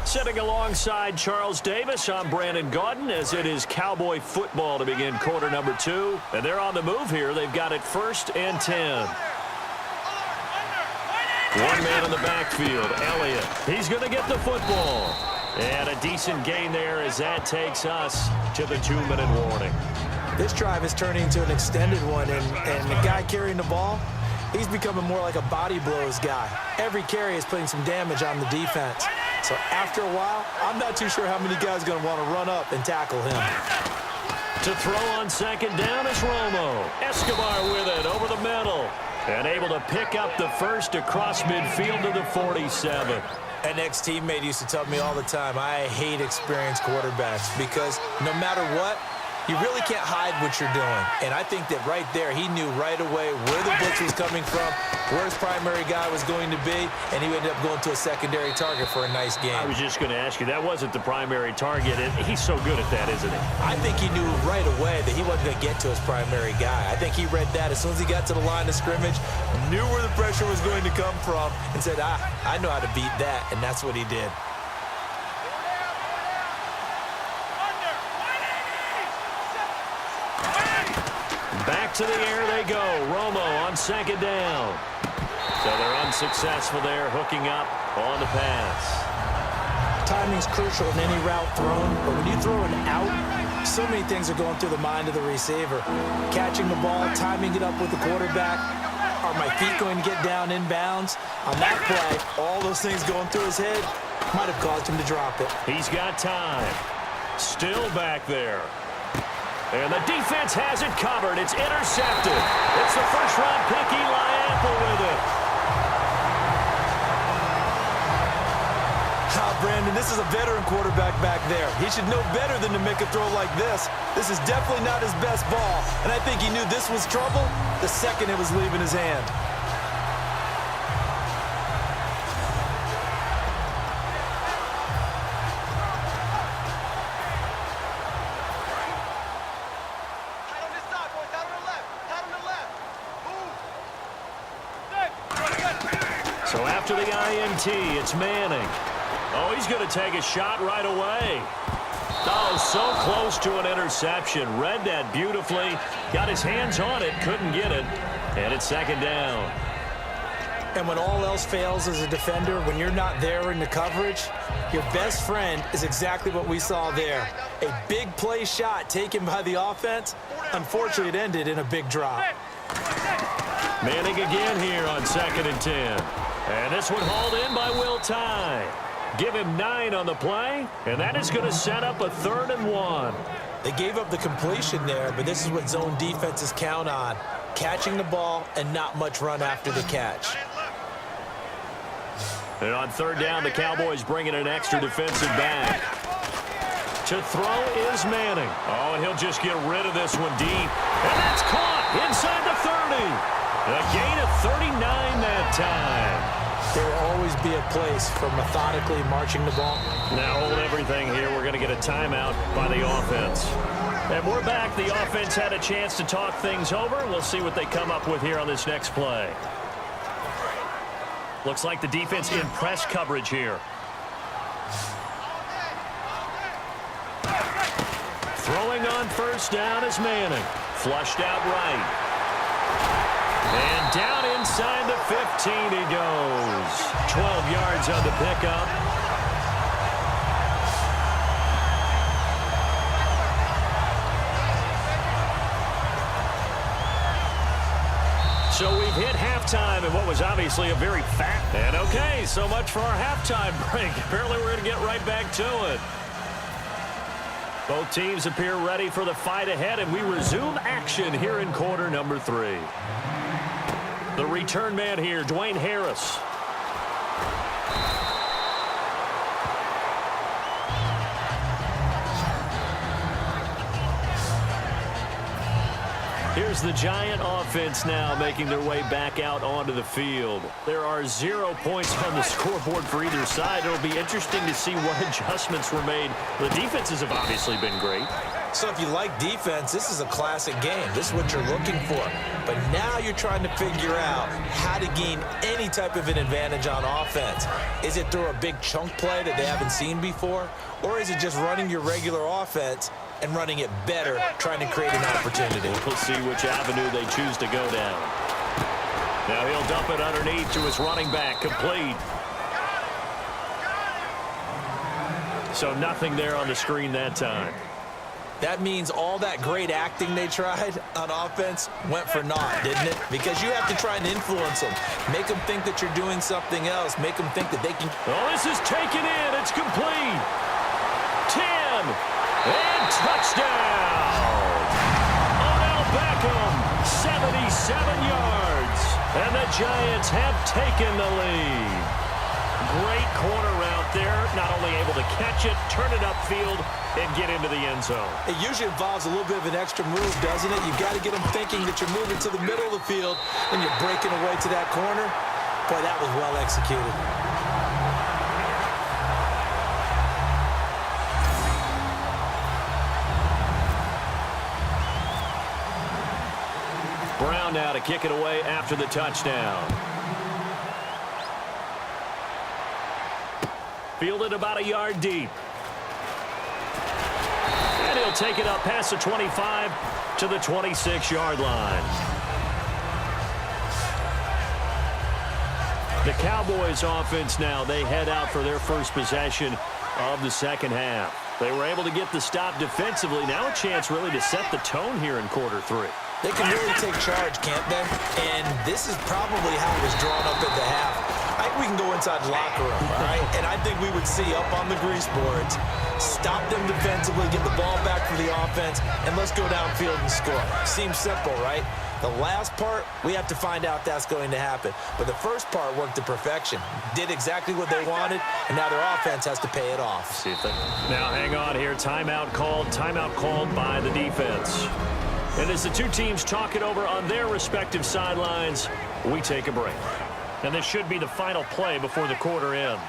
Sitting alongside Charles Davis, I'm Brandon Gaudin, as it is Cowboy football to begin quarter number 2. And they're on the move here. They've got it 1st and 10. One man in the backfield, Elliott. He's going to get the football. And a decent gain there as that takes us to the 2-minute warning. This drive is turning into an extended one, and the guy carrying the ball, he's becoming more like a body blows guy. Every carry is putting some damage on the defense. So after a while, I'm not too sure how many guys are going to want to run up and tackle him. To throw on 2nd down is Romo. Escobar with it over the middle. And able to pick up the first across midfield to the 47. An ex-teammate used to tell me all the time, I hate experienced quarterbacks because no matter what, you really can't hide what you're doing. And I think that right there, he knew right away where the blitz was coming from, where his primary guy was going to be, and he ended up going to a secondary target for a nice game. I was just going to ask you, that wasn't the primary target, and he's so good at that, isn't he? I think he knew right away that he wasn't going to get to his primary guy. I think he read that as soon as he got to the line of scrimmage, knew where the pressure was going to come from, and said, I know how to beat that, and that's what he did. Back to the air they go. Romo on 2nd down. So they're unsuccessful there, hooking up on the pass. Timing's crucial in any route thrown, but when you throw an out, so many things are going through the mind of the receiver. Catching the ball, timing it up with the quarterback. Are my feet going to get down in bounds? On that play, all those things going through his head might have caused him to drop it. He's got time. Still back there. And the defense has it covered. It's intercepted. It's the first-round pick, Eli Apple, with it. Brandon, this is a veteran quarterback back there. He should know better than to make a throw like this. This is definitely not his best ball, and I think he knew this was trouble the second it was leaving his hand. So after the INT, it's Manning. Oh, he's going to take a shot right away. Oh, so close to an interception. Read that beautifully. Got his hands on it, couldn't get it. And it's 2nd down. And when all else fails as a defender, when you're not there in the coverage, your best friend is exactly what we saw there. A big play shot taken by the offense. Unfortunately, it ended in a big drop. Manning again here on 2nd and 10. And this one hauled in by Will Tye. Give him 9 on the play, and that is going to set up a 3rd and 1. They gave up the completion there, but this is what zone defenses count on. Catching the ball and not much run after the catch. And on 3rd down, the Cowboys bringing an extra defensive back. To throw is Manning. Oh, and he'll just get rid of this one deep. And that's caught inside the 30. A gain of 39 that time. There will always be a place for methodically marching the ball. Now hold everything here. We're going to get a timeout by the offense. And we're back. The offense had a chance to talk things over. We'll see what they come up with here on this next play. Looks like the defense in press coverage here. Throwing on 1st down is Manning. Flushed out right. And down inside the 15 he goes. 12 yards on the pickup. So we've hit halftime in what was obviously a very fat. And okay, so much for our halftime break. Apparently we're going to get right back to it. Both teams appear ready for the fight ahead, and we resume action here in quarter number 3. The return man here, Dwayne Harris. Here's the Giant offense now making their way back out onto the field. There are 0 points on the scoreboard for either side. It'll be interesting to see what adjustments were made. The defenses have obviously been great. So if you like defense, this is a classic game. This is what you're looking for. But now you're trying to figure out how to gain any type of an advantage on offense. Is it through a big chunk play that they haven't seen before? Or is it just running your regular offense and running it better, trying to create an opportunity? We'll see which avenue they choose to go down. Now he'll dump it underneath to his running back, complete. So nothing there on the screen that time. That means all that great acting they tried on offense went for naught, didn't it? Because you have to try and influence them. Make them think that you're doing something else. Make them think that they can... Oh, this is taken in. It's complete. 10. And touchdown. Odell Beckham, 77 yards. And the Giants have taken the lead. Great corner out there. Not only able to catch it, turn it upfield, and get into the end zone. It usually involves a little bit of an extra move, doesn't it? You've got to get them thinking that you're moving to the middle of the field and you're breaking away to that corner. Boy, that was well executed. Brown now to kick it away after the touchdown. Fielded about a yard deep. And he'll take it up past the 25 to the 26-yard line. The Cowboys offense now, they head out for their first possession of the second half. They were able to get the stop defensively. Now a chance really to set the tone here in quarter three. They can really take charge, can't they? And this is probably how it was drawn up at the half. I think we can go inside the locker room, all right? And I think we would see up on the grease boards, stop them defensively, get the ball back for the offense, and let's go downfield and score. Seems simple, right? The last part, we have to find out that's going to happen. But the first part worked to perfection. Did exactly what they wanted, and now their offense has to pay it off. See if they... Now, hang on here. Timeout called by the defense. And as the two teams talk it over on their respective sidelines, we take a break. And this should be the final play before the quarter ends.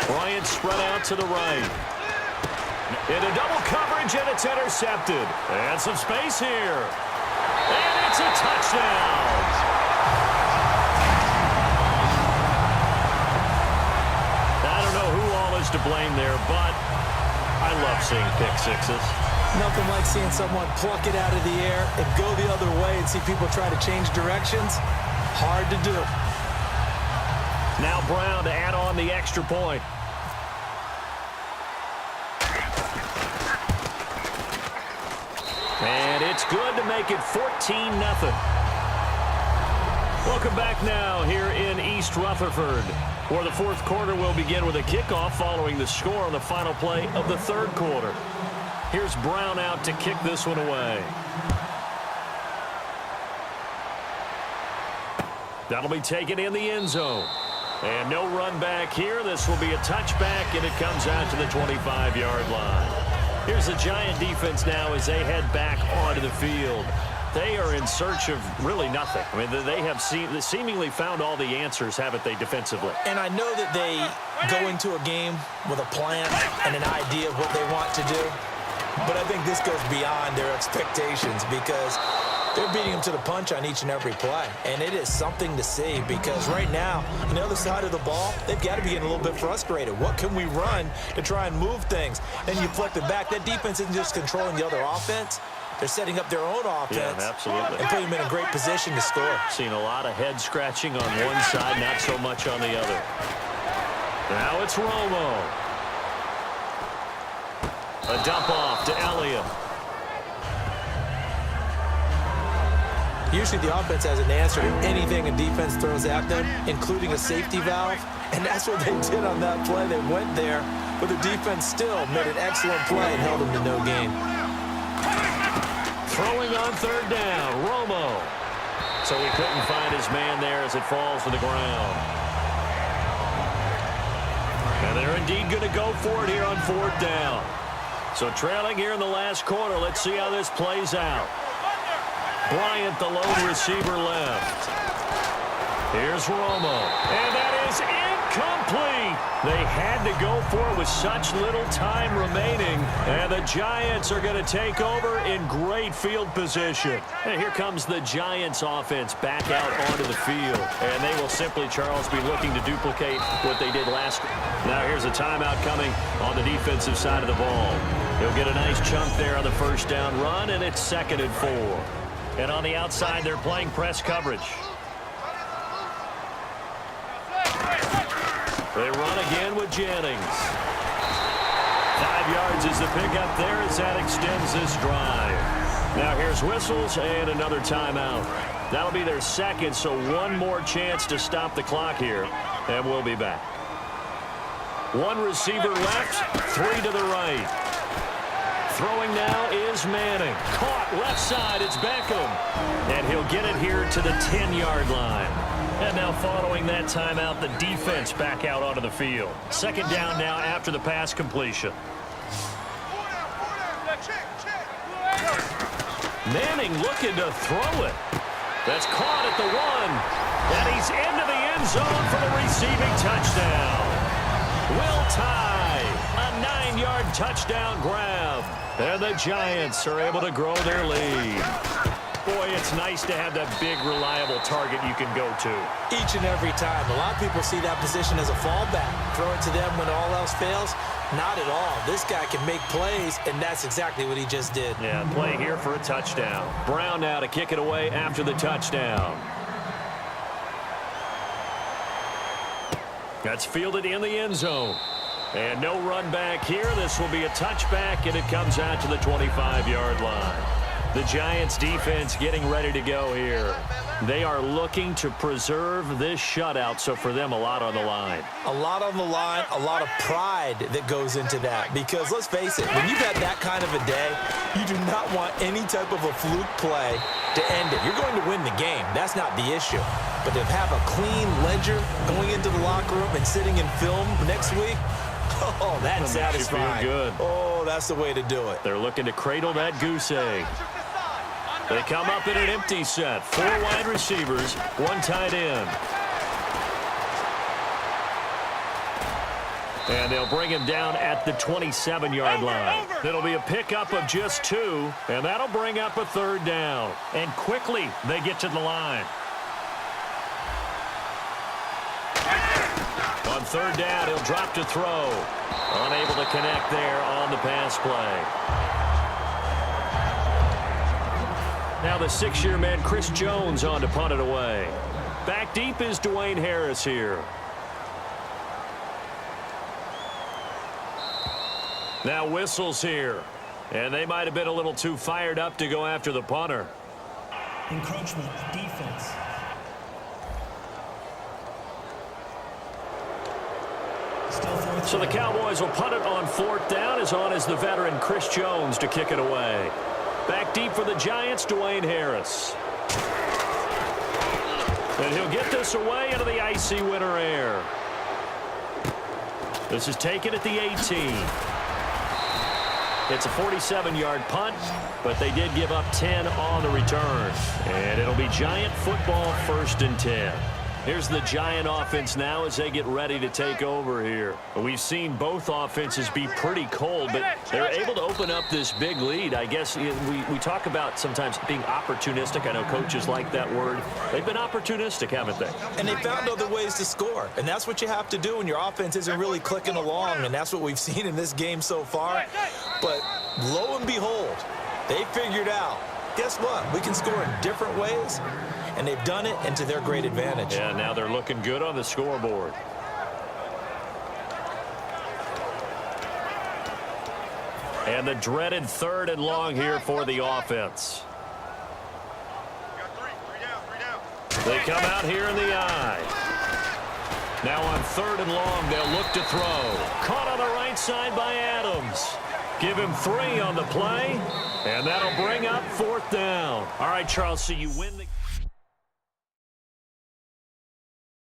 Bryant spread out to the right. Into double coverage, and it's intercepted. And some space here. And it's a touchdown. I don't know who all is to blame there, but I love seeing pick sixes. Nothing like seeing someone pluck it out of the air and go the other way and see people try to change directions. Hard to do. Now Brown to add on the extra point. And it's good to make it 14-0. Welcome back now here in East Rutherford, where the fourth quarter will begin with a kickoff following the score on the final play of the third quarter. Here's Brown out to kick this one away. That'll be taken in the end zone. And no run back here. This will be a touchback, and it comes out to the 25-yard line. Here's the Giant defense now as they head back onto the field. They are in search of really nothing. I mean, they have seemingly found all the answers, haven't they, defensively? And I know that they go into a game with a plan and an idea of what they want to do. But I think this goes beyond their expectations because they're beating them to the punch on each and every play. And it is something to see because right now, on the other side of the ball, they've got to be getting a little bit frustrated. What can we run to try and move things? Then you flip it back. That defense isn't just controlling the other offense. They're setting up their own offense. Yeah, absolutely. And putting them in a great position to score. Seen a lot of head scratching on one side, not so much on the other. Now it's Romo. A dump off to Elliott. Usually the offense has an answer to anything a defense throws at them, including a safety valve. And that's what they did on that play. They went there, but the defense still made an excellent play and held them to no gain. Throwing on third down, Romo. So he couldn't find his man there as it falls to the ground. And they're indeed going to go for it here on fourth down. So trailing here in the last quarter. Let's see how this plays out. Bryant, the lone receiver, left. Here's Romo. And that is incomplete. They had to go for it with such little time remaining. And the Giants are going to take over in great field position. And here comes the Giants offense back out onto the field. And they will simply, Charles, be looking to duplicate what they did last week. Now here's a timeout coming on the defensive side of the ball. He'll get a nice chunk there on the first down run, and it's 2nd and 4. And on the outside, they're playing press coverage. They run again with Jennings. 5 yards is the pickup there as that extends this drive. Now here's whistles and another timeout. That'll be their second, so one more chance to stop the clock here, and we'll be back. One receiver left, 3 to the right. Throwing now is Manning. Caught left side, it's Beckham. And he'll get it here to the 10-yard line. And now following that timeout, the defense back out onto the field. 2nd down now after the pass completion. Manning looking to throw it. That's caught at the 1. And he's into the end zone for the receiving touchdown. Will tie. A 9-yard touchdown grab. And the Giants are able to grow their lead. Boy, it's nice to have that big, reliable target you can go to. Each and every time. A lot of people see that position as a fallback. Throw it to them when all else fails. Not at all. This guy can make plays, and that's exactly what he just did. Yeah, play here for a touchdown. Brown now to kick it away after the touchdown. That's fielded in the end zone. And no run back here. This will be a touchback, and it comes out to the 25-yard line. The Giants defense getting ready to go here. They are looking to preserve this shutout, so for them, a lot on the line. A lot on the line, a lot of pride that goes into that. Because let's face it, when you've had that kind of a day, you do not want any type of a fluke play to end it. You're going to win the game. That's not the issue. But to have a clean ledger going into the locker room and sitting in film next week, oh, that's satisfying. Good. Oh, that's the way to do it. They're looking to cradle that goose egg. They come up in an empty set. 4 wide receivers, 1 tight end. And they'll bring him down at the 27-yard line. It'll be a pickup of just 2, and that'll bring up a 3rd down. And quickly, they get to the line. On 3rd down, he'll drop to throw. Unable to connect there on the pass play. Now the 6-year man, Chris Jones, on to punt it away. Back deep is Dwayne Harris here. Now whistles here. And they might have been a little too fired up to go after the punter. Encroachment, defense. So the Cowboys will punt it on 4th down. As on is the veteran Chris Jones to kick it away. Back deep for the Giants, Dwayne Harris. And he'll get this away into the icy winter air. This is taken at the 18. It's a 47-yard punt, but they did give up 10 on the return. And it'll be Giant football, 1st and 10. Here's the Giant offense now as they get ready to take over here. We've seen both offenses be pretty cold, but they're able to open up this big lead. I guess we talk about sometimes being opportunistic. I know coaches like that word. They've been opportunistic, haven't they? And they found other ways to score. And that's what you have to do when your offense isn't really clicking along. And that's what we've seen in this game so far. But lo and behold, they figured out, guess what? We can score in different ways. And they've done it, and to their great advantage. Yeah, now they're looking good on the scoreboard. And the dreaded 3rd and long here for the offense. They come out here in the eye. Now on 3rd and long, they'll look to throw. Caught on the right side by Adams. Give him 3 on the play, and that'll bring up 4th down. All right, Charles, so you win the